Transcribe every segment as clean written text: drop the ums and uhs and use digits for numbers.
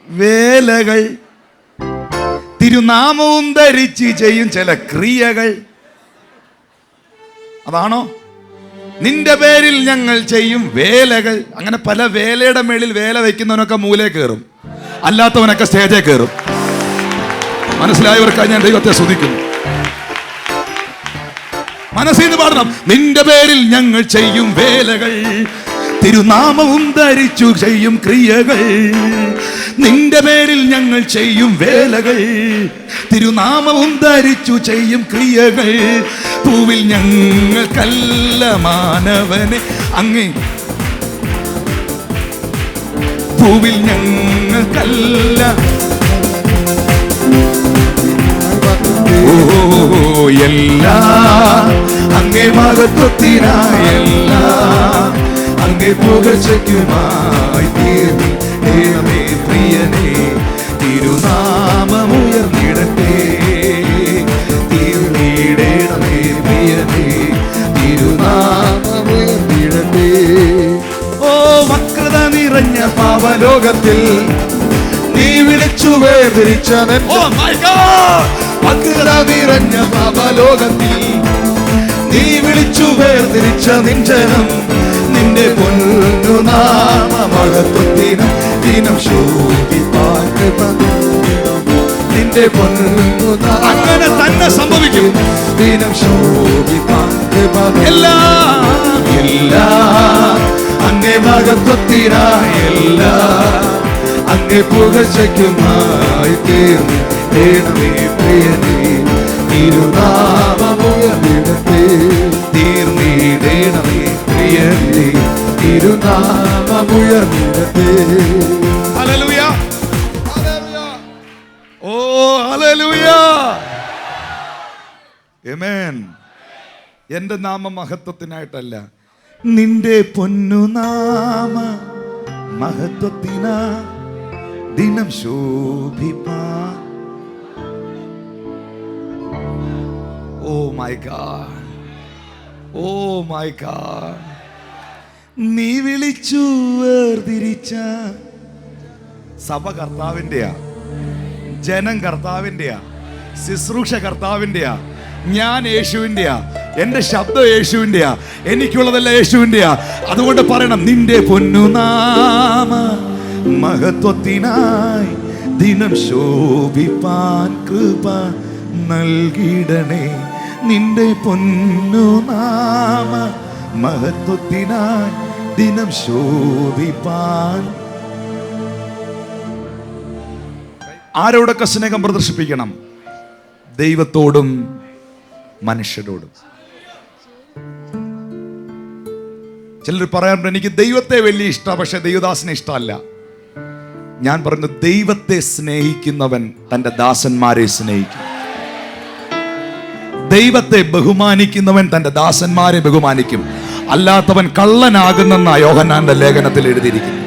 വേലകൾ, തിരുനാമവും ധരിച്ച് ചെയ്യും ചില ക്രിയകൾ. അതാണോ? നിന്റെ പേരിൽ ഞങ്ങൾ ചെയ്യും വേലകൾ. അങ്ങനെ പല വേലയുടെ മേളിൽ വേല വയ്ക്കുന്നവനൊക്കെ മൂലേ കയറും, അല്ലാത്തവനൊക്കെ സ്റ്റേജേ കയറും. മനസ്സിലായവർക്കായി ഞാൻ ദൈവത്തെ സ്തുതിക്കുന്നു. മനസ്സിൽ നിന്ന് പാടണം. നിന്റെ പേരിൽ ഞങ്ങൾ ചെയ്യും വേലകൾ, തിരുനാമവും ധരിച്ചു ചെയ്യും ക്രിയകൾ. നിന്റെ പേരിൽ ഞങ്ങൾ ചെയ്യും വേലകൾ, തിരുനാമവും ധരിച്ചു ചെയ്യും ക്രിയകൾ. പൂവിൽ ഞങ്ങൾക്കല്ല മാനവനെ അങ്ങേ, പൂവിൽ ഞങ്ങൾക്കല്ല. ഓ എല്ലാ അങ്ങേ മഹത്വത്തിനായല്ല, അങ്ങേ പുകഴ്ചയ്ക്കുമായി തീർന്നേ പ്രിയനേ. തിരുനാമമുയർന്നിടട്ടെ, തീർന്നിടണമേ പ്രിയനേ. തിരുനാമമുയർന്നിടട്ടെ. ഓ വക്രത നിറഞ്ഞ പാവലോകത്തിൽ നീ വിളിച്ചു വേദനിച്ച വക്രത നിറഞ്ഞ പാവലോകത്തിൽ നീ വിളിച്ചു വേർതിരിച്ച നിഞ്ചനം. നിന്റെ പൊന്നുനാമ മഹത്വത്തിനും ദിനം ശോഭിപ്പാൻ നിന്റെ പൊന്നുനാമ അങ്ങനെ തന്നെ സംഭവിക്കും. ദിനം ശോഭിപ്പാൻ എല്ലാം അങ്ങേ മഹത്വത്തിനായല്ല, അങ്ങേ പുകഴ്ചയ്ക്കുമായി തീർന്നേ പ്രിയനേ. തിരുനാമമുയർന്നിടട്ടെ, തീർന്നിടണമേ പ്രിയനേ. തിരുനാമമുയർന്നിടട്ടെ. ഹല്ലേലൂയ, ഓ ഹല്ലേലൂയ, ആമേൻ. എന്റെ നാമം മഹത്വത്തിനായിട്ടല്ല, നിന്റെ പൊന്നുനാമ മഹത്വത്തിനാ ദിനം ശോഭിപ്പാ. Oh my God, oh my God. നീ വിളിച്ചു വേർതിരിച്ച സഭ കർത്താവിൻ്റെയാ, ജനം കർത്താവിൻ്റെയാ, ശുശ്രൂഷ കർത്താവിൻ്റെയാ, ഞാൻ യേശുവിൻ്റെയാ, എൻ്റെ ശബ്ദം യേശുവിൻ്റെയാ, എനിക്കുള്ളതെല്ലാം യേശുവിൻ്റെയാ. അതുകൊണ്ട് പറയണം, നിന്റെ പൊന്നുനാമ മഹത്വത്തിനായി ദിനം ശോഭിപ്പാൻ കൃപ നൽകിടണേ. നിന്റെ പൊന്നുനാമ മഹത്വത്തിനായി ദിനം ശോഭിപ്പാൻ. ആരോടൊക്കെ സ്നേഹം പ്രദർശിപ്പിക്കണം? ദൈവത്തോടും മനുഷ്യരോടും. ചിലർ പറയാറുണ്ട്, എനിക്ക് ദൈവത്തെ വലിയ ഇഷ്ടമാണ്, പക്ഷെ ദൈവദാസനെ ഇഷ്ടമല്ല. ഞാൻ പറഞ്ഞു, ദൈവത്തെ സ്നേഹിക്കുന്നവൻ തൻ്റെ ദാസന്മാരെ സ്നേഹിക്കും. ദൈവത്തെ ബഹുമാനിക്കുന്നവൻ തൻ്റെ ദാസന്മാരെ ബഹുമാനിക്കും. അല്ലാത്തവൻ കള്ളനാകുന്നെന്ന യോഹന്നാന്റെ ലേഖനത്തിൽ എഴുതിയിരിക്കുന്നു.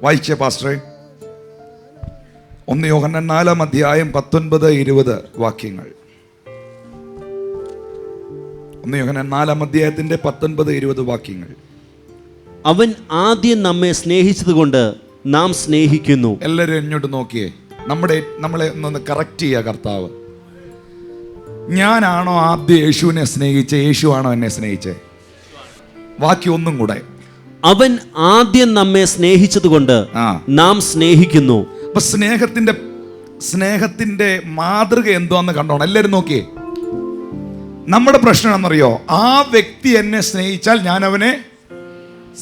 വായിച്ചേ പാസ്റ്ററെ, 1 യോഹന്നാൻ 4 അധ്യായം 19-20 വാക്യങ്ങൾ. 1 യോഹന്നാൻ 4 അധ്യായത്തിന്റെ 19-20 വാക്യങ്ങൾ. അവൻ ആദ്യം നമ്മെ സ്നേഹിച്ചതുകൊണ്ട് നാം സ്നേഹിക്കുന്നു. എല്ലാവരും ഇങ്ങോട്ട് നോക്കിയേ. നമ്മളെ ഒന്ന് കറക്റ്റ് ചെയ്യുക കർത്താവ്. ഞാനാണോ ആദ്യം യേശുവിനെ സ്നേഹിച്ചേ, യേശു ആണോ എന്നെ സ്നേഹിച്ചേ? വാക്യം ഒന്നും കൂടെ. അവൻ ആദ്യം നമ്മെ സ്നേഹിച്ചതുകൊണ്ട് നാം സ്നേഹിക്കുന്നു. അപ്പൊ സ്നേഹത്തിന്റെ മാതൃക എന്തുവാന്ന് കണ്ടോണം. എല്ലാവരും നോക്കിയേ. നമ്മുടെ പ്രശ്നം എന്നറിയോ? ആ വ്യക്തി എന്നെ സ്നേഹിച്ചാൽ ഞാൻ അവനെ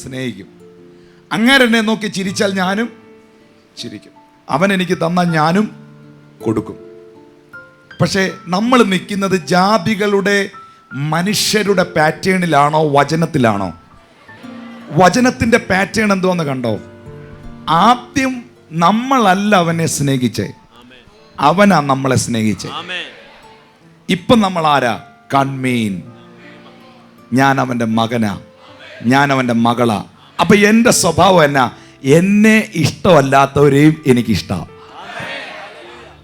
സ്നേഹിക്കും. അങ്ങനെ എന്നെ നോക്കി ചിരിച്ചാൽ ഞാനും ചിരിക്കും. അവൻ എനിക്ക് തന്നാൽ ഞാനും കൊടുക്കും. പക്ഷേ നമ്മൾ നിൽക്കുന്നത് ജാതികളുടെ മനുഷ്യരുടെ പാറ്റേണിലാണോ വചനത്തിലാണോ? വചനത്തിൻ്റെ പാറ്റേൺ എന്തുവെന്ന് കണ്ടോ? ആദ്യം നമ്മളല്ല അവനെ സ്നേഹിച്ചേ, അവനാ നമ്മളെ സ്നേഹിച്ചേ. ഇപ്പം നമ്മൾ ആരാ? കൺമീൻ. ഞാൻ അവൻ്റെ മകനാ, ഞാൻ അവൻ്റെ മകളാ. അപ്പം എൻ്റെ സ്വഭാവം എന്നാ? എന്നെ ഇഷ്ടമല്ലാത്തവരെയും എനിക്കിഷ്ടമാണ്.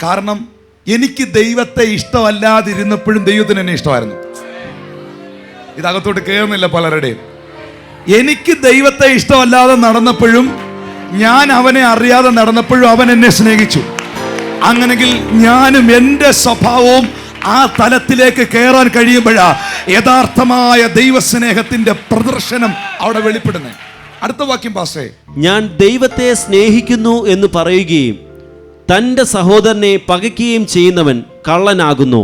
കാരണം എനിക്ക് ദൈവത്തെ ഇഷ്ടമല്ലാതിരുന്നപ്പോഴും ദൈവത്തിന് എന്നെ ഇഷ്ടമായിരുന്നു. ഇതകത്തോട്ട് കയറുന്നില്ല പലരുടെയും. എനിക്ക് ദൈവത്തെ ഇഷ്ടമല്ലാതെ നടന്നപ്പോഴും, ഞാൻ അവനെ അറിയാതെ നടന്നപ്പോഴും അവൻ എന്നെ സ്നേഹിച്ചു. അങ്ങനെങ്കിൽ ഞാനും എൻ്റെ സ്വഭാവവും ആ തലത്തിലേക്ക് കയറാൻ കഴിയുമ്പോഴാ യഥാർത്ഥമായ ദൈവസ്നേഹത്തിന്റെ പ്രദർശനം അവിടെ വെളിപ്പെടുന്നത്. അടുത്ത വാക്യം പാസ്റ്റേ. ഞാൻ ദൈവത്തെ സ്നേഹിക്കുന്നു എന്ന് പറയുകയും തൻ്റെ സഹോദരനെ പകയ്ക്കുകയും ചെയ്യുന്നവൻ കള്ളനാകുന്നു.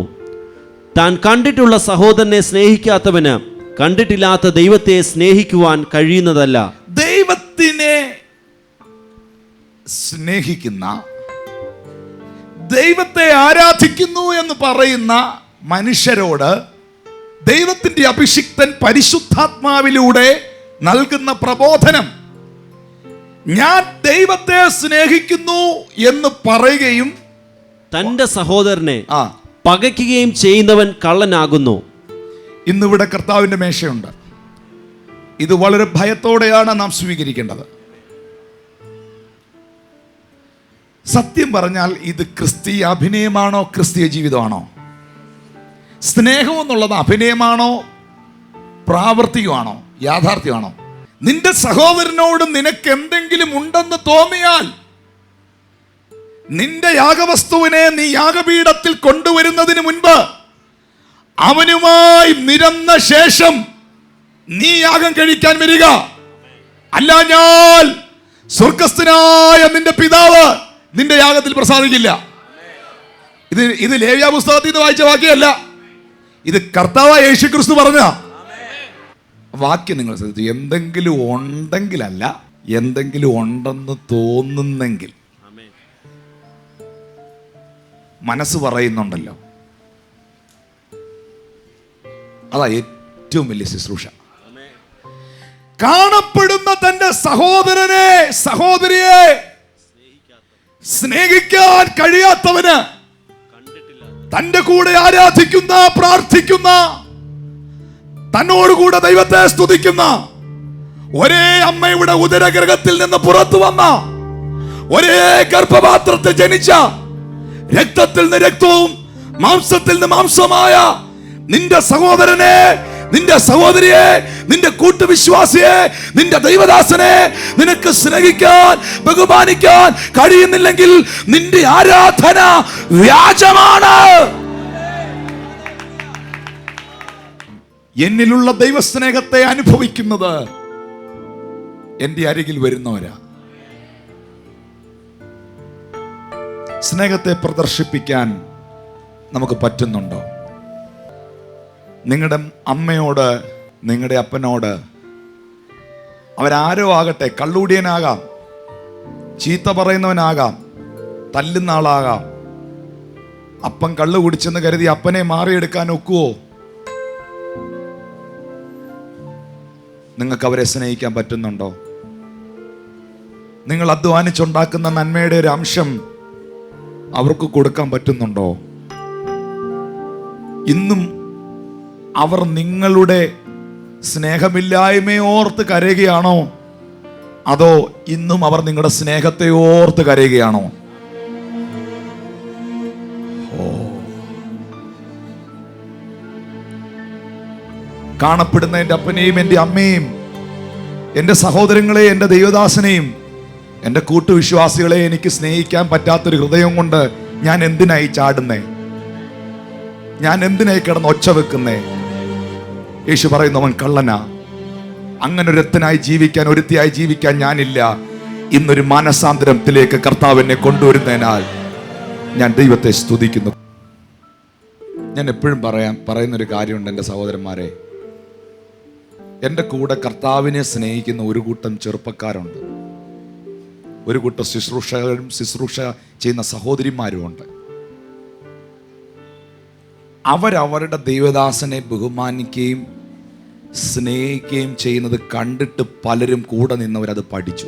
താൻ കണ്ടിട്ടുള്ള സഹോദരനെ സ്നേഹിക്കാത്തവന് കണ്ടിട്ടില്ലാത്ത ദൈവത്തെ സ്നേഹിക്കുവാൻ കഴിയുന്നതല്ല. ദൈവത്തിനെ സ്നേഹിക്കുന്ന, ദൈവത്തെ ആരാധിക്കുന്നു എന്ന് പറയുന്ന മനുഷ്യരോട് ദൈവത്തിന്റെ അഭിഷിക്തൻ പരിശുദ്ധാത്മാവിലൂടെ നൽകുന്ന പ്രബോധനം, ഞാൻ ദൈവത്തെ സ്നേഹിക്കുന്നു എന്ന് പറയുകയും തൻ്റെ സഹോദരനെ പകയ്ക്കുകയും ചെയ്യുന്നവൻ കള്ളനാകുന്നു. ഇന്നിവിടെ കർത്താവിന്റെ മേശയുണ്ട്. ഇത് വളരെ ഭയത്തോടെയാണ് നാം സ്വീകരിക്കേണ്ടത്. സത്യം പറഞ്ഞാൽ ഇത് ക്രിസ്തീയ അഭിനയമാണോ, ക്രിസ്തീയ ജീവിതമാണോ? സ്നേഹം എന്നുള്ളത് അഭിനയമാണോ, പ്രാവർത്തികമാണോ, യാഥാർത്ഥ്യമാണോ? നിന്റെ സഹോദരനോട് നിനക്ക് എന്തെങ്കിലും ഉണ്ടെന്ന് തോന്നിയാൽ നിന്റെ യാഗവസ്തുവിനെ നീ യാഗപീഠത്തിൽ കൊണ്ടുവരുന്നതിന് മുൻപ് അവനുമായി നിരന്ന ശേഷം നീ യാഗം കഴിക്കാൻ വരിക. അല്ലാഞ്ഞാൽ സ്വർഗസ്ഥനായ നിന്റെ പിതാവ് നിന്റെ യാഗത്തിൽ പ്രസാദിക്കില്ല. ഇത് ലേവ്യ പുസ്തകത്തിൽ നിന്ന് വായിച്ച വാക്യമല്ല, ഇത് കർത്താവായ യേശുക്രിസ്തു പറഞ്ഞ വാക്യം. നിങ്ങൾ ശ്രദ്ധിച്ചു. എന്തെങ്കിലും ഉണ്ടെങ്കിലല്ല, എന്തെങ്കിലും ഉണ്ടെന്ന് തോന്നുന്നെങ്കിൽ. മനസ്സ് പറയുന്നുണ്ടല്ലോ, അതാ ഏറ്റവും വലിയ ശുശ്രൂഷ. കാണപ്പെടുന്ന തന്റെ സഹോദരനെ, സഹോദരിയെ സ്നേഹിക്കാൻ കഴിയാത്തവന്, തന്റെ കൂടെ ആരാധിക്കുന്ന, പ്രാർത്ഥിക്കുന്ന, തന്നോടുകൂടെ ദൈവത്തെ സ്തുതിക്കുന്ന, ഒരേ അമ്മയുടെ ഉദരഗർഭത്തിൽ നിന്ന് പുറത്തു വന്ന, ഒരേ ഗർഭപാത്രത്തിൽ ജനിച്ച, രക്തത്തിൽ നിന്ന് രക്തവും മാംസത്തിൽ നിന്ന് മാംസമായ നിന്റെ സഹോദരനെ, നിന്റെ സഹോദരിയെ, നിന്റെ കൂട്ടുവിശ്വാസിയെ, നിന്റെ ദൈവദാസനെ നിനക്ക് സ്നേഹിക്കാൻ, ബഹുമാനിക്കാൻ കഴിയുന്നില്ലെങ്കിൽ നിന്റെ ആരാധന വ്യാജമാണ്. എന്നിലുള്ള ദൈവസ്നേഹത്തെ അനുഭവിക്കുന്നത് എന്റെ അരികിൽ വരുന്നവരാ. സ്നേഹത്തെ പ്രദർശിപ്പിക്കാൻ നമുക്ക് പറ്റുന്നുണ്ടോ? നിങ്ങളുടെ അമ്മയോട്, നിങ്ങളുടെ അപ്പനോട്, അവരാരോ ആകട്ടെ, കള്ളൂടിയനാകാം, ചീത്ത പറയുന്നവനാകാം, തല്ലുന്ന ആളാകാം, അപ്പൻ കള്ളു കുടിച്ചെന്ന് കരുതി അപ്പനെ മാറിയെടുക്കാൻ ഒക്കുവോ? നിങ്ങൾക്ക് അവരെ സ്നേഹിക്കാൻ പറ്റുന്നുണ്ടോ? നിങ്ങൾ അധ്വാനിച്ചുണ്ടാക്കുന്ന നന്മയുടെ ഒരു അംശം അവർക്ക് കൊടുക്കാൻ പറ്റുന്നുണ്ടോ? ഇന്നും അവർ നിങ്ങളുടെ സ്നേഹമില്ലായ്മയെ ഓർത്ത് കരയുകയാണോ, അതോ ഇന്നും അവർ നിങ്ങളുടെ സ്നേഹത്തെ ഓർത്ത് കരയുകയാണോ? കാണപ്പെടുന്ന എൻ്റെ അപ്പനെയും എൻ്റെ അമ്മയും, എൻ്റെ സഹോദരങ്ങളെ, എൻ്റെ ദൈവദാസനെയും, എൻ്റെ കൂട്ടുവിശ്വാസികളെ എനിക്ക് സ്നേഹിക്കാൻ പറ്റാത്തൊരു ഹൃദയം കൊണ്ട് ഞാൻ എന്തിനായി ചാടുന്നേ? ഞാൻ എന്തിനായി കിടന്ന് ഒച്ച വെക്കുന്നേ? യേശു പറയുന്നു, അവൻ കള്ളനാ. അങ്ങനെ ഒരുത്തനായി ജീവിക്കാൻ, ഒരുത്തിയായി ജീവിക്കാൻ ഞാനില്ല. ഇന്നൊരു മാനസാന്തരത്തിലേക്ക് കർത്താവ് എന്നെ കൊണ്ടുവരുന്നതിനാൽ ഞാൻ ദൈവത്തെ സ്തുതിക്കുന്നു. ഞാൻ എപ്പോഴും പറയുന്നൊരു കാര്യമുണ്ട് എൻ്റെ സഹോദരന്മാരെ. എൻ്റെ കൂടെ കർത്താവിനെ സ്നേഹിക്കുന്ന ഒരു കൂട്ടം ചെറുപ്പക്കാരുണ്ട്, ഒരു കൂട്ടം ശുശ്രൂഷകരും ശുശ്രൂഷ ചെയ്യുന്ന സഹോദരിമാരുമുണ്ട്. അവരവരുടെ ദൈവദാസനെ ബഹുമാനിക്കുകയും സ്നേഹിക്കുകയും ചെയ്യുന്നത് കണ്ടിട്ട് പലരും കൂടെ നിന്നവരത് പഠിച്ചു.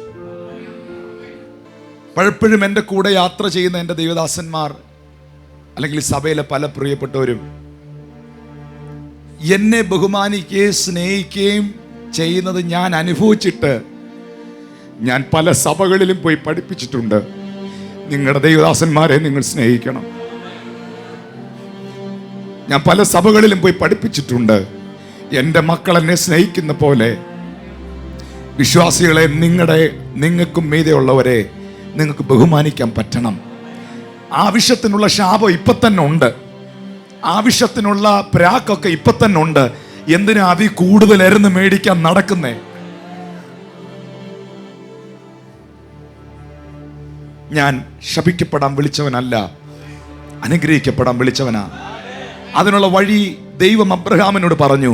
പലപ്പോഴും എൻ്റെ കൂടെ യാത്ര ചെയ്യുന്ന എൻ്റെ ദൈവദാസന്മാർ, അല്ലെങ്കിൽ സഭയിലെ പല പ്രിയപ്പെട്ടവരും എന്നെ ബഹുമാനിക്കുകയും സ്നേഹിക്കുകയും ചെയ്യുന്നത് ഞാൻ അനുഭവിച്ചിട്ട് ഞാൻ പല സഭകളിലും പോയി പഠിപ്പിച്ചിട്ടുണ്ട്. നിങ്ങളുടെ ദൈവദാസന്മാരെ നിങ്ങൾ സ്നേഹിക്കണം. ഞാൻ പല സഭകളിലും പോയി പഠിപ്പിച്ചിട്ടുണ്ട്. എൻ്റെ മക്കൾ എന്നെ സ്നേഹിക്കുന്ന പോലെ വിശ്വാസികളെ, നിങ്ങൾക്കും മീതെയുള്ളവരെ നിങ്ങൾക്ക് ബഹുമാനിക്കാൻ പറ്റണം. ആവശ്യത്തിനുള്ള ശാപം ഇപ്പൊ തന്നെ ഉണ്ട്, ആവശ്യത്തിനുള്ള പ്രാക്കൊക്കെ ഇപ്പൊ തന്നെ ഉണ്ട്. എന്തിനാ അതി കൂടുതലായിരുന്നു മേടിക്കാൻ നടക്കുന്നേ? ഞാൻ ശപിക്കപ്പെടാൻ വിളിച്ചവനല്ല, അനുഗ്രഹിക്കപ്പെടാൻ വിളിച്ചവനാ. അതിനുള്ള വഴി ദൈവം അബ്രഹാമിനോട് പറഞ്ഞു.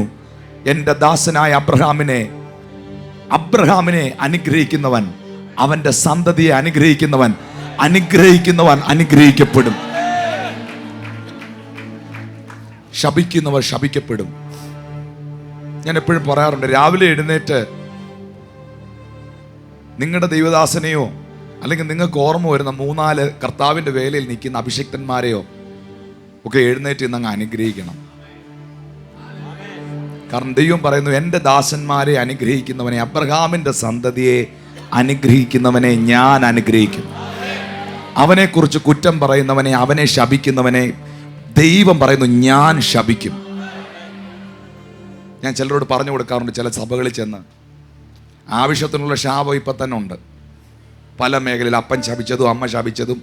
എൻ്റെ ദാസനായ അബ്രഹാമിനെ അനുഗ്രഹിക്കുന്നവൻ, അവന്റെ സന്തതിയെ അനുഗ്രഹിക്കുന്നവൻ അനുഗ്രഹിക്കപ്പെടും, ശപിക്കുന്നവർ ശപിക്കപ്പെടും. ഞാൻ എപ്പോഴും പറയാറുണ്ട്, രാവിലെ എഴുന്നേറ്റ് നിങ്ങളുടെ ദൈവദാസനെയോ അല്ലെങ്കിൽ നിങ്ങൾക്ക് ഓർമ്മ വരുന്ന 3-4 കർത്താവിൻ്റെ വേലയിൽ നിൽക്കുന്ന അഭിഷിക്തന്മാരെയോ ഒക്കെ എഴുന്നേറ്റ് ഇന്നങ്ങ് അനുഗ്രഹിക്കണം. കാരണം ദൈവം പറയുന്നു, എൻ്റെ ദാസന്മാരെ അനുഗ്രഹിക്കുന്നവനെ, അബ്രഹാമിൻ്റെ സന്തതിയെ അനുഗ്രഹിക്കുന്നവനെ ഞാൻ അനുഗ്രഹിക്കും. അവനെക്കുറിച്ച് കുറ്റം പറയുന്നവനെ, അവനെ ശപിക്കുന്നവനെ ദൈവം പറയുന്നു ഞാൻ ശപിക്കും. ഞാൻ ചിലരോട് പറഞ്ഞു കൊടുക്കാറുണ്ട്, ചില സഭകളിൽ ചെന്ന് ആവശ്യത്തിനുള്ള ശാപം ഇപ്പം തന്നെ ഉണ്ട്. പല മേഖലയിൽ അപ്പൻ ശപിച്ചതും അമ്മ ശപിച്ചതും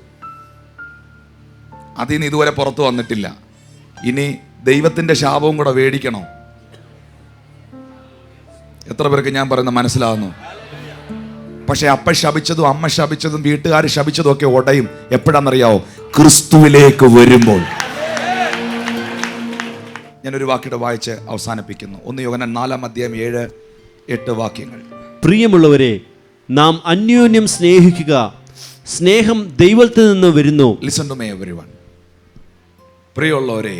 അതിൽ നിന്ന് ഇതുവരെ പുറത്തു വന്നിട്ടില്ല. ഇനി ദൈവത്തിൻ്റെ ശാപവും കൂടെ മേടിക്കണോ? എത്ര പേർക്ക് ഞാൻ പറയുന്നത് മനസ്സിലാവുന്നു? പക്ഷെ അപ്പൻ ശപിച്ചതും അമ്മ ശപിച്ചതും വീട്ടുകാർ ശപിച്ചതും ഒക്കെ ഉടയും. എപ്പോഴാണെന്നറിയാവോ? ക്രിസ്തുവിലേക്ക് വരുമ്പോൾ. ഞാനൊരു വാക്യയുടെ വായിച്ച് അവസാനിപ്പിക്കുന്നു. 1 യോഹന്നാൻ 4:7-8 വാക്യങ്ങൾ. പ്രിയമുള്ളവരെ, നാം അന്യോന്യം സ്നേഹിക്കുക. സ്നേഹം ദൈവത്തിൽ നിന്ന് വരുന്നു. Listen to me everyone. പ്രിയമുള്ളവരെ,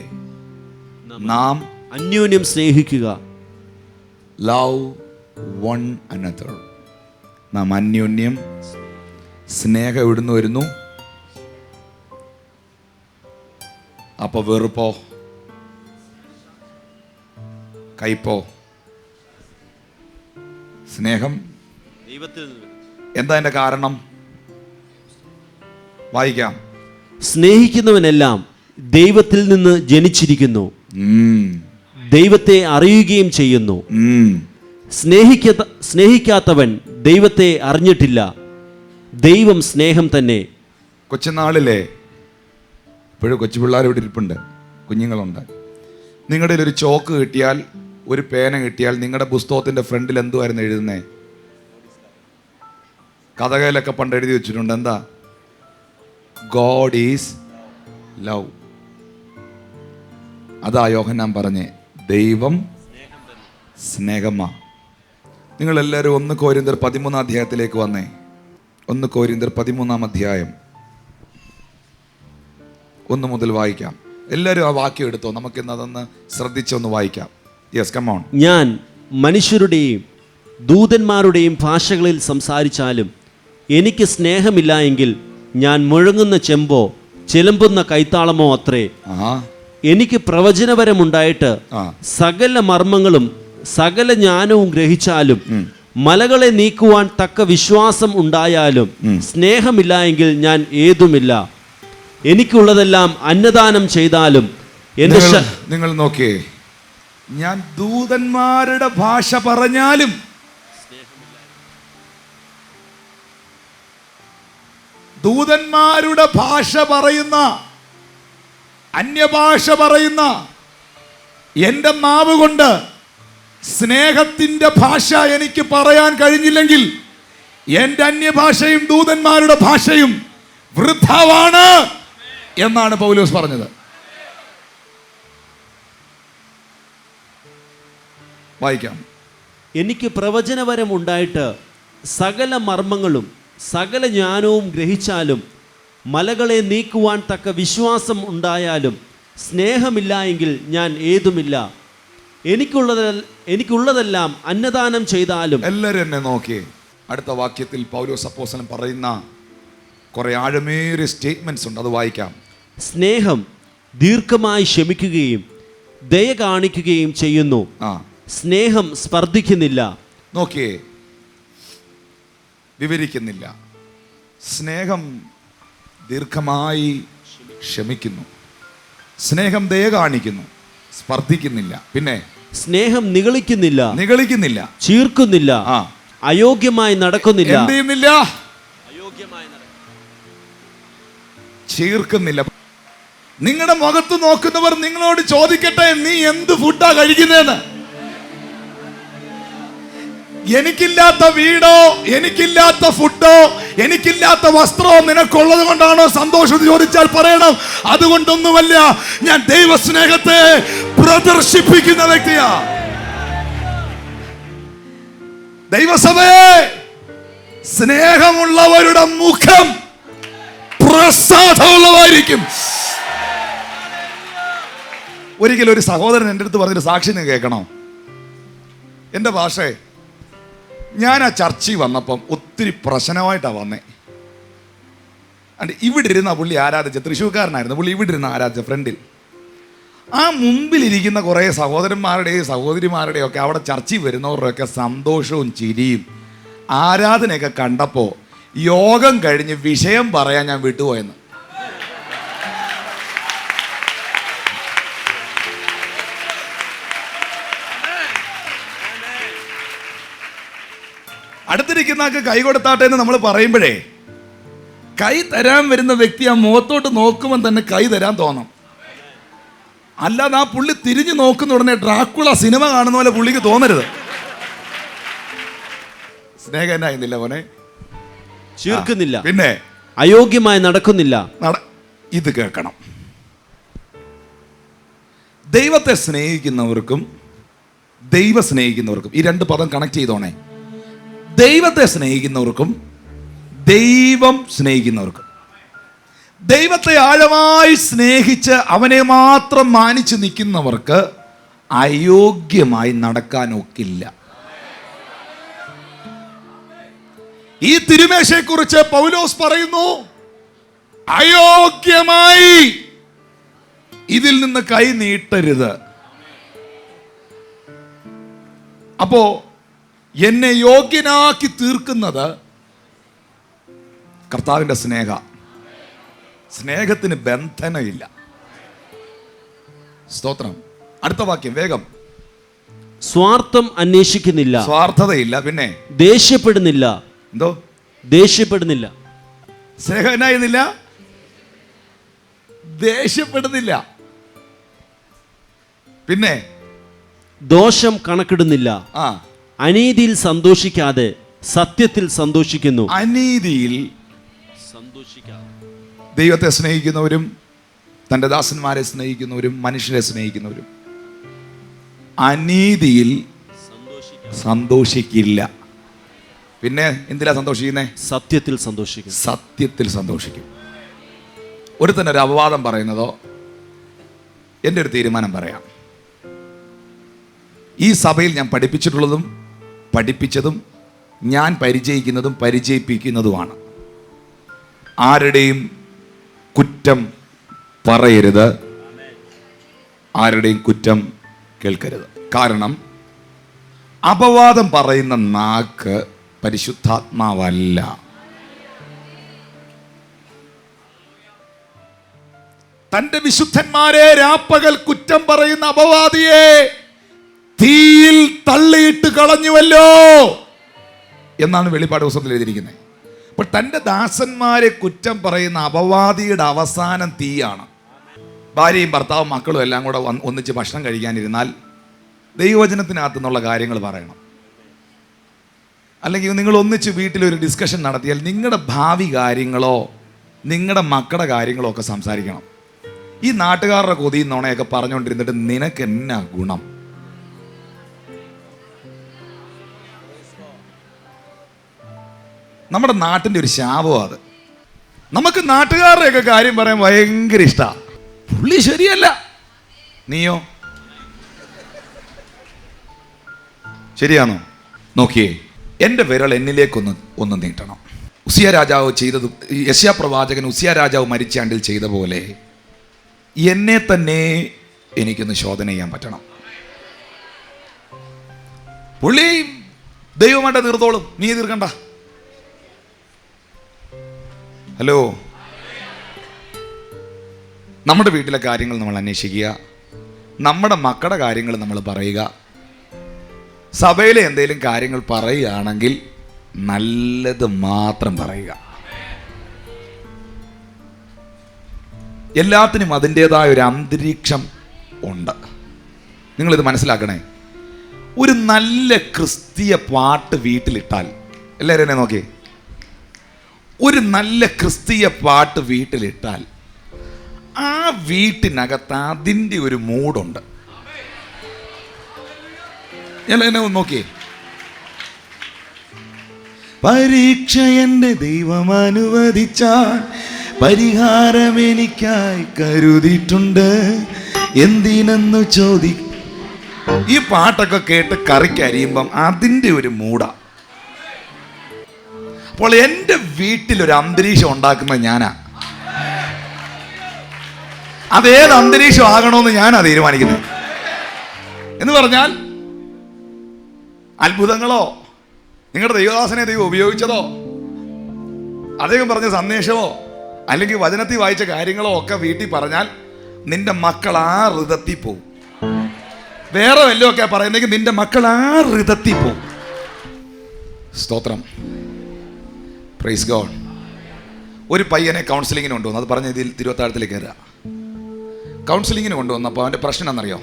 നാം അന്യോന്യം സ്നേഹിക്കുക. Love one another. നാം അന്യോന്യം സ്നേഹം എവിടുന്ന് വരുന്നു? അപ്പൊ വെറുപ്പോ, കയ്പോ? സ്നേഹം എന്താ അതിന്റെ കാരണം? വായിക്കാം. സ്നേഹിക്കുന്നവനെല്ലാം ദൈവത്തിൽ നിന്ന് ജനിച്ചിരിക്കുന്നു, ദൈവത്തെ അറിയുകയും ചെയ്യുന്നു. സ്നേഹിക്കാത്തവൻ ദൈവത്തെ അറിഞ്ഞിട്ടില്ല. ദൈവം സ്നേഹം തന്നെ. കൊച്ചുനാളിലെ ഇപ്പോഴും കൊച്ചു പിള്ളേർ ഇവിടെ ഇരിപ്പുണ്ട്, കുഞ്ഞുങ്ങളുണ്ട്. നിങ്ങളുടെ ഒരു ചോക്ക് കിട്ടിയാൽ, ഒരു പേന കിട്ടിയാൽ, നിങ്ങളുടെ പുസ്തകത്തിന്റെ ഫ്രണ്ടിൽ എന്തുവായിരുന്നു എഴുതുന്നേ? കഥകളിലൊക്കെ പണ്ട് എഴുതി വെച്ചിട്ടുണ്ട്. എന്താ? God is love. അതാ യോഹന്നാൻ പറഞ്ഞേ, ദൈവം സ്നേഹമാ. നിങ്ങളെല്ലാവരും 1 കൊരിന്ത്യർ 13 അധ്യായത്തിലേക്ക് വന്നേ. 1 കൊരിന്ത്യർ 13 അധ്യായം 1 മുതൽ വായിക്കാം. എല്ലാവരും ആ വാക്യം എടുത്തോ, നമുക്കിന്ന് അതൊന്ന് ശ്രദ്ധിച്ചൊന്ന് വായിക്കാം. Yes, come on. ഞാൻ മനുഷ്യരുടെയും ദൂതന്മാരുടെയും ഭാഷകളിൽ സംസാരിച്ചാലും എനിക്ക് സ്നേഹമില്ല എങ്കിൽ ഞാൻ മുഴങ്ങുന്ന ചെമ്പോ ചിലമ്പുന്ന കൈത്താളമോ അത്രേ. എനിക്ക് പ്രവചനപരമുണ്ടായിട്ട് സകല മർമ്മങ്ങളും സകല ജ്ഞാനവും ഗ്രഹിച്ചാലും മലകളെ നീക്കുവാൻ തക്ക വിശ്വാസം ഉണ്ടായാലും സ്നേഹമില്ല എങ്കിൽ ഞാൻ ഏതുമില്ല. എനിക്കുള്ളതെല്ലാം അന്നദാനം ചെയ്താലും എന്റെ നിങ്ങൾ നോക്കിയേ, ഞാൻ ദൂതന്മാരുടെ ഭാഷ പറഞ്ഞാലും ദൂതന്മാരുടെ ഭാഷ പറയുന്ന, അന്യഭാഷ പറയുന്ന എൻ്റെ നാവ് കൊണ്ട് സ്നേഹത്തിൻ്റെ ഭാഷ എനിക്ക് പറയാൻ കഴിഞ്ഞില്ലെങ്കിൽ എൻ്റെ അന്യഭാഷയും ദൂതന്മാരുടെ ഭാഷയും വൃഥാവാണ് എന്നാണ് പൗലോസ് പറഞ്ഞത്. വായിക്കാം. എനിക്ക് പ്രവചനപരം ഉണ്ടായിട്ട് സകല മർമ്മങ്ങളും സകല ജ്ഞാനവും ഗ്രഹിച്ചാലും മലകളെ നീക്കുവാൻ തക്ക വിശ്വാസം ഉണ്ടായാലും സ്നേഹമില്ല എങ്കിൽ ഞാൻ ഏതുമില്ല. എനിക്കുള്ളതെല്ലാം അന്നദാനം ചെയ്താലും. എല്ലാവരും എന്നെ നോക്കിയേ. അടുത്ത വാക്യത്തിൽ പൗലോസ് അപ്പോസ്തലൻ പറയുന്ന കുറെ ആഴമേറിയ സ്റ്റേറ്റ്മെന്റ്സ് ഉണ്ട്, അത് വായിക്കാം. സ്നേഹം ദീർഘമായി ക്ഷമിക്കുകയും ദയ കാണിക്കുകയും ചെയ്യുന്നു. സ്നേഹം സ്പർദ്ധിക്കുന്നില്ല. നോക്കിയേ, വിവരിക്കുന്നില്ല. സ്നേഹം ദീർഘമായി ക്ഷമിക്കുന്നു, സ്നേഹം ദയ കാണിക്കുന്നു, സ്പർദ്ധിക്കുന്നില്ല. പിന്നെ സ്നേഹം നിഗളിക്കുന്നില്ല, നിഗളിക്കുന്നില്ല, ചീർക്കുന്നില്ല, അയോഗ്യമായി നടക്കുന്നില്ല. എന്ത് ചെയ്യുന്നില്ല? അയോഗ്യമായി ചീർക്കുന്നില്ല. നിങ്ങളുടെ മുഖത്ത് നോക്കുന്നവർ നിങ്ങളോട് ചോദിക്കട്ടെ, നീ എന്ത് ഫുഡാ കഴിക്കുന്നതെന്ന്. എനിക്കില്ലാത്ത വീടോ, എനിക്കില്ലാത്ത ഫുഡോ, എനിക്കില്ലാത്ത വസ്ത്രമോ നിനക്കുള്ളത് കൊണ്ടാണോ സന്തോഷം ചോദിച്ചാൽ പറയണം, അതുകൊണ്ടൊന്നുമല്ല, ഞാൻ ദൈവസ്നേഹത്തെ പ്രദർശിപ്പിക്കുന്ന വ്യക്തിയാ. ദൈവസഭയെ, സ്നേഹമുള്ളവരുടെ മുഖം പ്രസാദമുള്ളതായിരിക്കും. ഒരിക്കലും ഒരു സഹോദരൻ എൻ്റെ അടുത്ത് പറഞ്ഞൊരു സാക്ഷി നിങ്ങൾ കേൾക്കണോ? എൻ്റെ ഭാഷയെ, ഞാൻ ആ ചർച്ചിൽ വന്നപ്പം ഒത്തിരി പ്രശ്നമായിട്ടാണ് വന്നേ. അണ്ട് ഇവിടെ ഇരുന്ന പുള്ളി ആരാധിച്ച, തൃശ്ശൂർക്കാരനായിരുന്നു പുള്ളി, ഇവിടെ ഇരുന്ന ആരാധിച്ച ഫ്രണ്ടിൽ. ആ മുമ്പിലിരിക്കുന്ന കുറേ സഹോദരന്മാരുടെയും സഹോദരിമാരുടെയും ഒക്കെ അവിടെ ചർച്ചിൽ വരുന്നവരുടെയൊക്കെ സന്തോഷവും ചിരിയും ആരാധനയൊക്കെ കണ്ടപ്പോൾ യോഗം കഴിഞ്ഞ് വിഷയം പറയാൻ ഞാൻ വിട്ടുപോയെന്ന്. അടുത്തിരിക്കുന്ന ആൾക്ക് കൈ കൊടുത്താട്ടെ എന്ന് നമ്മൾ പറയുമ്പോഴേ, കൈ തരാൻ വരുന്ന വ്യക്തി ആ മുഖത്തോട്ട് നോക്കുമ്പോൾ തന്നെ കൈ തരാൻ തോന്നും. അല്ലാതെ ആ പുള്ളി തിരിഞ്ഞു നോക്കുന്ന ഉടനെ ഡ്രാക്കുള സിനിമ കാണുന്ന പോലെ പുള്ളിക്ക് തോന്നരുത്. സ്നേഹം എന്നായിരുന്നില്ല മോനെ? ചീർക്കുന്നില്ല, പിന്നെ അയോഗ്യമായി നടക്കുന്നില്ല. ഇത് കേൾക്കണം. ദൈവത്തെ സ്നേഹിക്കുന്നവർക്കും ദൈവം സ്നേഹിക്കുന്നവർക്കും, ഈ രണ്ട് പദം കണക്ട് ചെയ്തോണേ. ദൈവത്തെ സ്നേഹിക്കുന്നവർക്കും ദൈവം സ്നേഹിക്കുന്നവർക്കും. ദൈവത്തെ ആഴമായി സ്നേഹിച്ച് അവനെ മാത്രം മാനിച്ച് നിൽക്കുന്നവർക്ക് അയോഗ്യമായി നടക്കാനൊക്കില്ല. ഈ തിരുമേശയെക്കുറിച്ച് പൗലോസ് പറയുന്നു, അയോഗ്യമായി ഇതിൽ നിന്ന് കൈ നീട്ടരുത്. അപ്പോ എന്നെ യോഗ്യനാക്കി തീർക്കുന്നത് കർത്താവിൻ്റെ സ്നേഹത്തിന് ബന്ധനമില്ല. സ്തോത്രം. അടുത്ത വാക്യം വേഗം. സ്വാർത്ഥം അന്വേഷിക്കുന്നില്ല, സ്വാർത്ഥതയില്ല, പിന്നെ ദേഷ്യപ്പെടുന്നില്ല. എന്തോ? ദേഷ്യപ്പെടുന്നില്ല. സ്നേഹം എന്നായിരുന്നില്ല? ദേഷ്യപ്പെടുന്നില്ല. പിന്നെ ദോഷം കണക്കിടുന്നില്ല. അനീതിയിൽ സന്തോഷിക്കാതെ സത്യത്തിൽ സന്തോഷിക്കുന്നു. അനീതിയിൽ സന്തോഷിക്കാതെ. ദൈവത്തെ സ്നേഹിക്കുന്നവരും തൻ്റെ ദാസന്മാരെ സ്നേഹിക്കുന്നവരും മനുഷ്യരെ സ്നേഹിക്കുന്നവരും അനീതിയിൽ സന്തോഷിക്കില്ല. പിന്നെ എന്തിലാ സന്തോഷിക്കുന്നേ? സത്യത്തിൽ സന്തോഷിക്കും. സത്യത്തിൽ സന്തോഷിക്കും. ഒരുത്തന്നെ ഒരു അപവാദം പറയുന്നതോ, എൻ്റെ ഒരു തീരുമാനം പറയാം. ഈ സഭയിൽ ഞാൻ പഠിപ്പിച്ചിട്ടുള്ളതും പഠിപ്പിച്ചതും ഞാൻ പരിചയിക്കുന്നതും പരിചയിപ്പിക്കുന്നതുമാണ്. ആരുടെയും കുറ്റം പറയരുത്, ആരുടെയും കുറ്റം കേൾക്കരുത്. കാരണം അപവാദം പറയുന്ന നാക്ക് പരിശുദ്ധാത്മാവല്ല. തന്റെ വിശുദ്ധന്മാരെ രാപ്പകൽ കുറ്റം പറയുന്ന അപവാദിയെ തീയിൽ തള്ളിയിട്ട് കളഞ്ഞുവല്ലോ എന്നാണ് വെളിപ്പാട് പുസ്തകത്തിൽ എഴുതിയിരിക്കുന്നത്. അപ്പോൾ തൻ്റെ ദാസന്മാരെ കുറ്റം പറയുന്ന അപവാദിയുടെ അവസാനം തീയാണ്. ഭാര്യയും ഭർത്താവും മക്കളും എല്ലാം കൂടെ ഒന്നിച്ച് ഭക്ഷണം കഴിക്കാനിരുന്നാൽ ദൈവവചനത്തിനകത്തു നിന്നുള്ള കാര്യങ്ങൾ പറയണം. അല്ലെങ്കിൽ നിങ്ങൾ ഒന്നിച്ച് വീട്ടിലൊരു ഡിസ്കഷൻ നടത്തിയാൽ നിങ്ങളുടെ ഭാവി കാര്യങ്ങളോ നിങ്ങളുടെ മക്കളുടെ കാര്യങ്ങളോ ഒക്കെ സംസാരിക്കണം. ഈ നാട്ടുകാരുടെ കൊതിയും നുണയൊക്കെ പറഞ്ഞുകൊണ്ടിരുന്നിട്ട് നിനക്ക് എന്നാ ഗുണം? നമ്മുടെ നാട്ടിൻ്റെ ഒരു ശാപം അത്. നമുക്ക് നാട്ടുകാരുടെയൊക്കെ കാര്യം പറയാൻ ഭയങ്കര ഇഷ്ടമാണ്. പുള്ളി ശരിയല്ല, നീയോ ശരിയാണോ? നോക്കിയേ, എൻ്റെ വിരൽ എന്നിലേക്കൊന്ന് നീട്ടണം. ഉസിയ രാജാവ് ചെയ്തത്, യെശയ്യാ പ്രവാചകൻ ഉസിയ രാജാവ് മരിച്ച ആണ്ടിൽ ചെയ്ത പോലെ എന്നെ തന്നെ എനിക്കൊന്ന് ശോധന ചെയ്യാൻ പറ്റണം. പുള്ളി ദൈവമായിട്ട് തീർത്തോളും, നീ തീർക്കണ്ട. ഹലോ, നമ്മുടെ വീട്ടിലെ കാര്യങ്ങൾ നമ്മൾ അന്വേഷിക്കുക, നമ്മുടെ മക്കളുടെ കാര്യങ്ങൾ നമ്മൾ പറയുക. സഭയിലെ എന്തെങ്കിലും കാര്യങ്ങൾ പറയുകയാണെങ്കിൽ നല്ലത് മാത്രം പറയുക. എല്ലാത്തിനും അതിൻ്റെതായ ഒരു അന്തരീക്ഷം ഉണ്ട്. നിങ്ങളിത് മനസ്സിലാക്കണേ. ഒരു നല്ല ക്രിസ്തീയ പാട്ട് വീട്ടിലിട്ടാൽ, എല്ലാവരും എന്നെ നോക്കിയേ, ഒരു നല്ല ക്രിസ്തീയ പാട്ട് വീട്ടിലിട്ടാൽ ആ വീട്ടിനകത്ത് അതിൻ്റെ ഒരു മൂടുണ്ട്. എന്നെ ഒന്ന് നോക്കിയേ. പരീക്ഷ എൻ്റെ ദൈവം അനുവദിച്ചാൽ പരിഹാരം എനിക്കായി കരുതിയിട്ടുണ്ട്, എന്തിനെന്നു ചോദി. ഈ പാട്ടൊക്കെ കേട്ട് കറിക്കരിയുമ്പം അതിൻ്റെ ഒരു മൂടാ. അപ്പോൾ എൻ്റെ വീട്ടിലൊരു അന്തരീക്ഷം ഉണ്ടാക്കുന്നത് ഞാനാ. അതേത് അന്തരീക്ഷം ആകണമെന്ന് ഞാനാ തീരുമാനിക്കുന്നത്. എന്ന് പറഞ്ഞാൽ അത്ഭുതങ്ങളോ നിങ്ങളുടെ ദൈവദാസനെ ദൈവം ഉപയോഗിച്ചതോ അദ്ദേഹം പറഞ്ഞ സന്ദേശമോ അല്ലെങ്കിൽ വചനത്തിൽ വായിച്ച കാര്യങ്ങളോ ഒക്കെ വീട്ടിൽ പറഞ്ഞാൽ നിന്റെ മക്കൾ ആ ഋതത്തിൽ പോവും. വേറെ വല്ലതും ഒക്കെ പറയുന്നെങ്കിൽ നിന്റെ മക്കൾ ആ ഋതത്തിൽ പോവും. സ്തോത്രം, പ്രൈസ് ഗോഡ്. ഒരു പയ്യനെ കൗൺസിലിങ്ങിന് കൊണ്ടുവന്നു. അത് പറഞ്ഞ ഇതിൽ തിരുവത്താഴത്തിലേക്ക് കയറുക. കൗൺസിലിങ്ങിന് കൊണ്ടുവന്നപ്പോൾ അവൻ്റെ പ്രശ്നം എന്നറിയോ?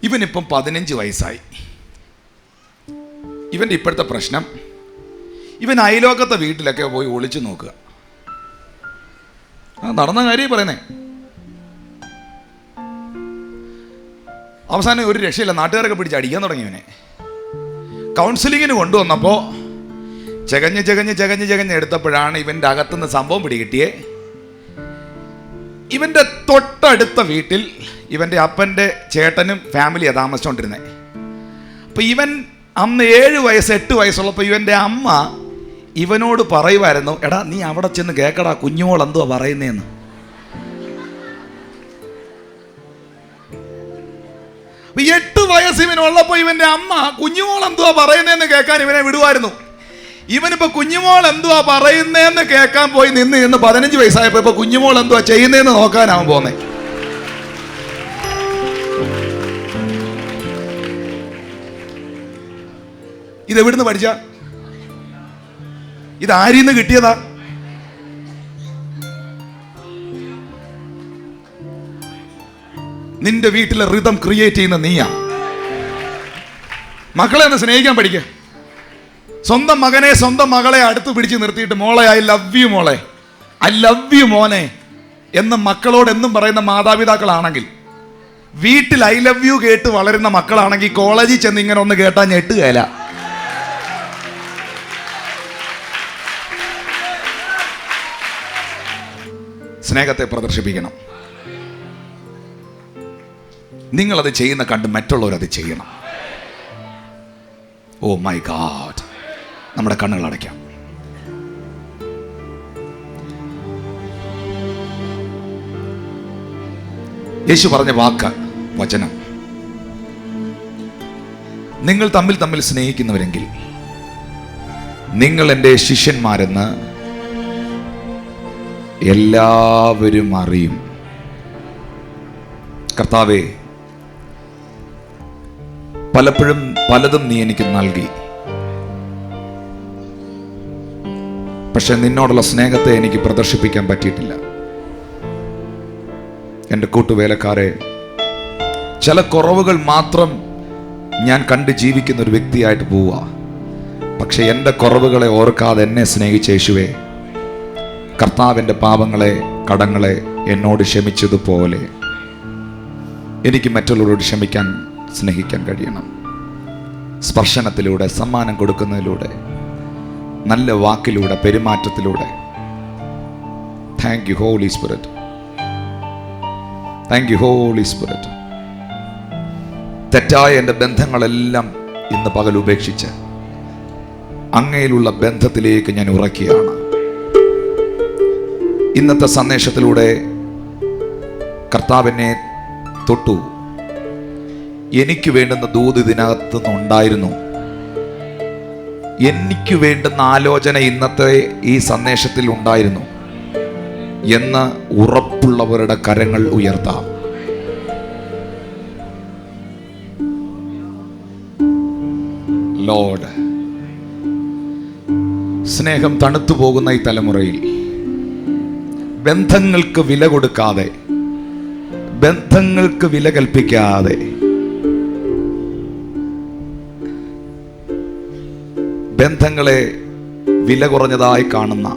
ഇവനിപ്പം 15 വയസ്സായി. ഇവൻ്റെ ഇപ്പോഴത്തെ പ്രശ്നം, ഇവൻ അയലോക്കത്തെ വീട്ടിലൊക്കെ പോയി ഒളിച്ചു നോക്കുക. നടന്ന കാര്യം പറയുന്നേ. അവസാനം ഒരു രക്ഷയില്ല, നാട്ടുകാരൊക്കെ പിടിച്ച് അടിക്കാൻ തുടങ്ങിയവനെ. കൗൺസിലിങ്ങിന് കൊണ്ടുവന്നപ്പോൾ ചകഞ്ഞ് എടുത്തപ്പോഴാണ് ഇവൻ്റെ അകത്തുനിന്ന് സംഭവം പിടികിട്ടിയേ. ഇവൻ്റെ തൊട്ടടുത്ത വീട്ടിൽ ഇവൻ്റെ അപ്പൻ്റെ ചേട്ടനും ഫാമിലിയാണ് താമസിച്ചുകൊണ്ടിരുന്നത്. അപ്പം ഇവൻ അന്ന് 7 വയസ്സ് 8 വയസ്സുള്ളപ്പോൾ ഇവൻ്റെ അമ്മ ഇവനോട് പറയുമായിരുന്നു, എടാ നീ അവിടെ ചെന്ന് കേക്കടാ കുഞ്ഞുമോൾ എന്തുവാ പറയുന്നതെന്ന്. അപ്പൊ 8 വയസ്സ് ഇവനുള്ളപ്പോൾ ഇവൻ്റെ അമ്മ കുഞ്ഞുമോൾ എന്തുവാ പറയുന്നതെന്ന് കേൾക്കാൻ ഇവനെ വിടുമായിരുന്നു. ഇവനിപ്പോ കുഞ്ഞുമോൾ എന്തുവാ പറയുന്നതെന്ന് കേൾക്കാൻ പോയി നിന്ന് 15 വയസ്സായപ്പോ ഇപ്പൊ കുഞ്ഞുമോൾ എന്തുവാ ചെയ്യുന്നതെന്ന് നോക്കാനാവും പോന്നെ. ഇതെവിടുന്ന് പഠിച്ച? ഇത് ആരിന്ന് കിട്ടിയതാ? നിന്റെ വീട്ടിലെ റിതം ക്രിയേറ്റ് ചെയ്യുന്ന നീയാ. മക്കളെ ഒന്ന് സ്നേഹിക്കാൻ പഠിക്ക. സ്വന്തം മകനെ സ്വന്തം മകളെ അടുത്ത് പിടിച്ച് നിർത്തിയിട്ട് മോളെ ഐ ലവ് യു മോളെ, ഐ ലവ് യു മോനെ എന്ന് മക്കളോട് എന്നും പറയുന്ന മാതാപിതാക്കളാണെങ്കിൽ, വീട്ടിൽ ഐ ലവ് യു കേട്ട് വളരുന്ന മക്കളാണെങ്കിൽ കോളേജിൽ ചെന്ന് ഇങ്ങനെ ഒന്ന് കേട്ടാൽ ഞെട്ടുകയില്ല. സ്നേഹത്തെ പ്രദർശിപ്പിക്കണം. നിങ്ങളത് ചെയ്യുന്ന കണ്ട് മറ്റുള്ളവരത് ചെയ്യണം. Oh my god. നമ്മുടെ കണ്ണുകൾ അടയ്ക്കാം. യേശു പറഞ്ഞ വാക്ക്, വചനം, നിങ്ങൾ തമ്മിൽ സ്നേഹിക്കുന്നവരെങ്കിൽ നിങ്ങൾ എൻ്റെ ശിഷ്യന്മാരെന്ന് എല്ലാവരും അറിയും. കർത്താവേ, പലപ്പോഴും പലതും നീ എനിക്ക് നൽകി, പക്ഷെ നിന്നോടുള്ള സ്നേഹത്തെ എനിക്ക് പ്രദർശിപ്പിക്കാൻ പറ്റിയിട്ടില്ല. എൻ്റെ കൂട്ടുവേലക്കാരെ, ചില കുറവുകൾ മാത്രം ഞാൻ കണ്ട് ജീവിക്കുന്ന ഒരു വ്യക്തിയായിട്ട് പോവുക. പക്ഷെ എൻ്റെ കുറവുകളെ ഓർക്കാതെ എന്നെ സ്നേഹിച്ച യേശുവേ, കർത്താവിൻ്റെ പാപങ്ങളെ കടങ്ങളെ എന്നോട് ക്ഷമിച്ചതുപോലെ എനിക്ക് മറ്റുള്ളവരോട് ക്ഷമിക്കാൻ സ്നേഹിക്കാൻ കഴിയണം. സ്പർശനത്തിലൂടെ, സമ്മാനം കൊടുക്കുന്നതിലൂടെ, നല്ല വാക്കിലൂടെ, പെരുമാറ്റത്തിലൂടെ. Thank you holy spirit, thank you holy spirit. തെറ്റായ എൻ്റെ ബന്ധങ്ങളെല്ലാം ഇന്ന് പകൽ ഉപേക്ഷിച്ച് അങ്ങയിലുള്ള ബന്ധത്തിലേക്ക് ഞാൻ ഉറക്കുകയാണ്. ഇന്നത്തെ സന്ദേശത്തിലൂടെ കർത്താവിനെ തൊട്ടു. എനിക്ക് വേണ്ടുന്ന ദൂത് ഇതിനകത്ത് നിന്നുണ്ടായിരുന്നു. എനിക്ക് വേണ്ടുന്ന ആലോചന ഇന്നത്തെ ഈ സന്ദേശത്തിൽ ഉണ്ടായിരുന്നു എന്ന് ഉറപ്പുള്ളവരുടെ കരങ്ങൾ ഉയർത്താം. ലോർഡ്. സ്നേഹം തണുത്തു പോകുന്ന ഈ തലമുറയിൽ ബന്ധങ്ങൾക്ക് വില കൊടുക്കാതെ, ബന്ധങ്ങൾക്ക് വില കൽപ്പിക്കാതെ, ബന്ധങ്ങളെ വില കുറഞ്ഞതായി കാണുന്ന